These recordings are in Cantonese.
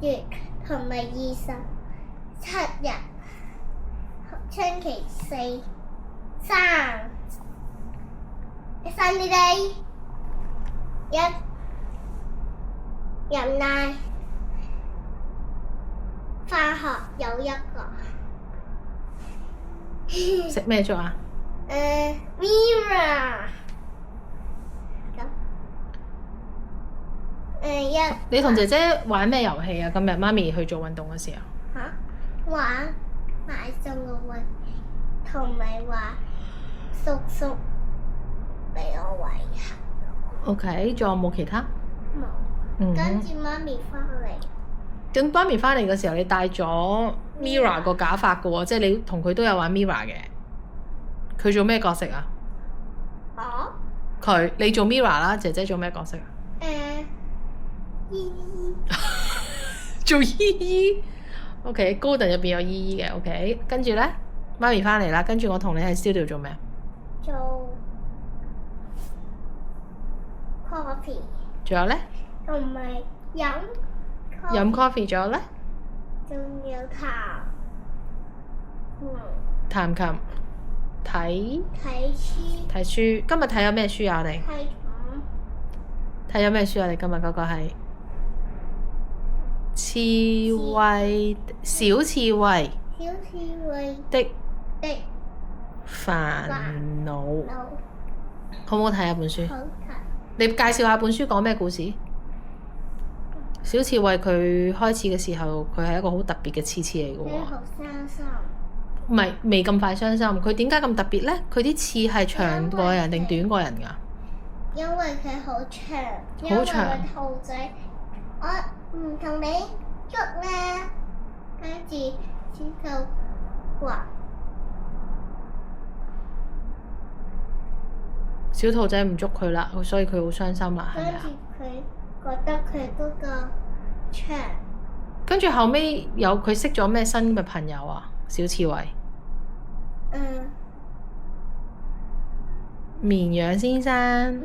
月同埋27日，星期四、Sunday 一飲奶，返學有一個。食咩粥啊Mirror 咁你同姐姐玩咩遊戲啊？今日媽咪去做運動嘅時候。玩買餸嘅運，同埋話叔叔俾我餵下。OK，仲有冇其他？冇。嗯。跟住媽咪翻嚟。咁媽咪翻嚟嘅時候，你帶咗 Mirror 個假髮嘅喎，即係你同佢都有玩 Mirror 嘅。佢做咩角色啊？你做 Mirror 啦，姐姐做咩角色啊？姨姨。做姨姨。OK， Golden 入邊有姨姨嘅 OK， 跟住咧，媽咪翻嚟啦，跟住我同你喺 studio 做咩啊？做 coffee。仲有咧？同埋飲 coffee， 仲有咧？仲有彈琴、睇書。今日睇咗咩書啊？我哋睇咗咩書啊？我哋今日嗰個係小刺猬的煩惱，好唔好睇啊？本書，好睇。你介紹下本書講咩故事？小刺猬佢開始嘅時候，佢係一個好特別嘅刺嚟嘅喎。好傷心。唔係，未咁快傷心。佢點解咁特別呢？佢啲刺係長過人定短過人㗎？因為佢好長。好長。因為個兔仔，我唔同你捉啦。跟住之後話小兔仔唔捉佢啦，所以佢好傷心啦，係咪啊？跟住佢覺得佢嗰個長。跟住後尾佢識咗咩新嘅朋友啊？小刺猬。綿羊先生。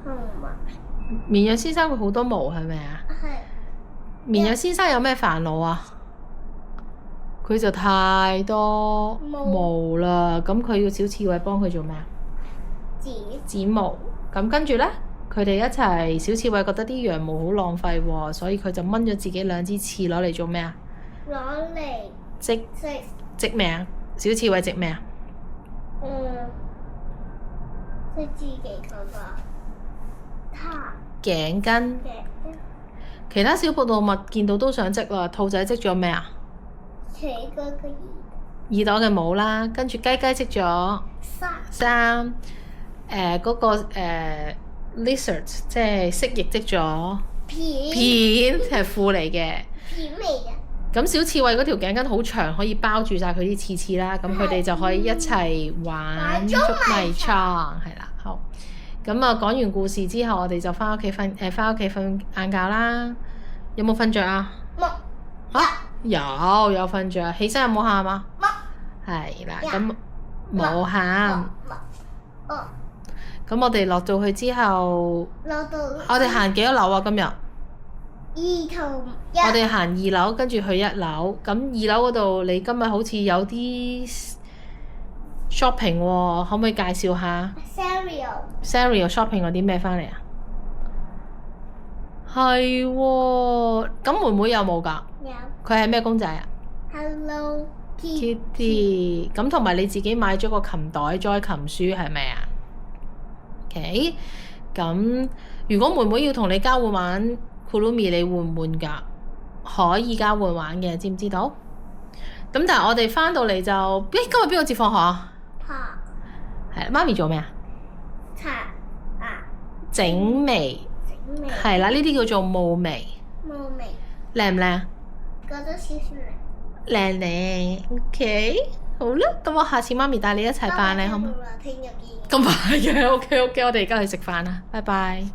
同埋。綿羊先生佢好多毛係咪啊？係。綿羊先生有咩煩惱啊？佢就太多毛啦，咁佢要小刺猬幫佢做咩啊？剪毛。咁跟住呢，佢哋一齊，小刺猬覺得啲羊毛好浪費喎，所以佢就掹咗自己2支刺攞嚟做咩啊？攞嚟織咩啊？小刺猬織咩啊？織自己嗰個頸巾。其他小動物見到都想織啦，兔仔織咗咩啊？耳朵嘅毛啦，跟住雞織咗衫。嗰個lizard 即係蜥蜴織咗片係褲嚟嘅。片嚟啊！咁小刺猬嗰條頸巾好長，可以包住晒佢啲刺刺啦。咁佢哋就可以一齊玩捉迷藏，係啦。好，咁啊講完故事之後，我哋就翻屋企瞓晏覺啦。有冇瞓着啊？有瞓着。起身有冇喊啊？係啦，咁冇喊。咁我哋落到去之後，我哋行幾多樓啊？今日我哋行2樓，跟住去1樓。咁2樓嗰度，你今日好似有啲 shopping 喎，可唔可以介紹下 ？Sanrio shopping 嗰啲咩翻嚟啊？係喎，咁妹妹有冇㗎？有。佢係咩公仔啊 ？Hello Kitty。咁同埋你自己買咗個琴袋載琴書係咪啊？OK， 咁如果妹妹要同你交換玩 Kurumi， 你換唔換㗎？可以交換玩嘅，知唔知道？咁但係我哋翻到嚟就，今日邊個接放學啊？係媽咪做咩啊？整眉。係啦，呢啲叫做霧眉。靚唔靚？覺得少少靚。靚。OK， 好啦，咁我下次媽咪帶你一齊扮你好唔好？聽日見。咁快嘅，OK，我哋而家去食飯啦，拜拜。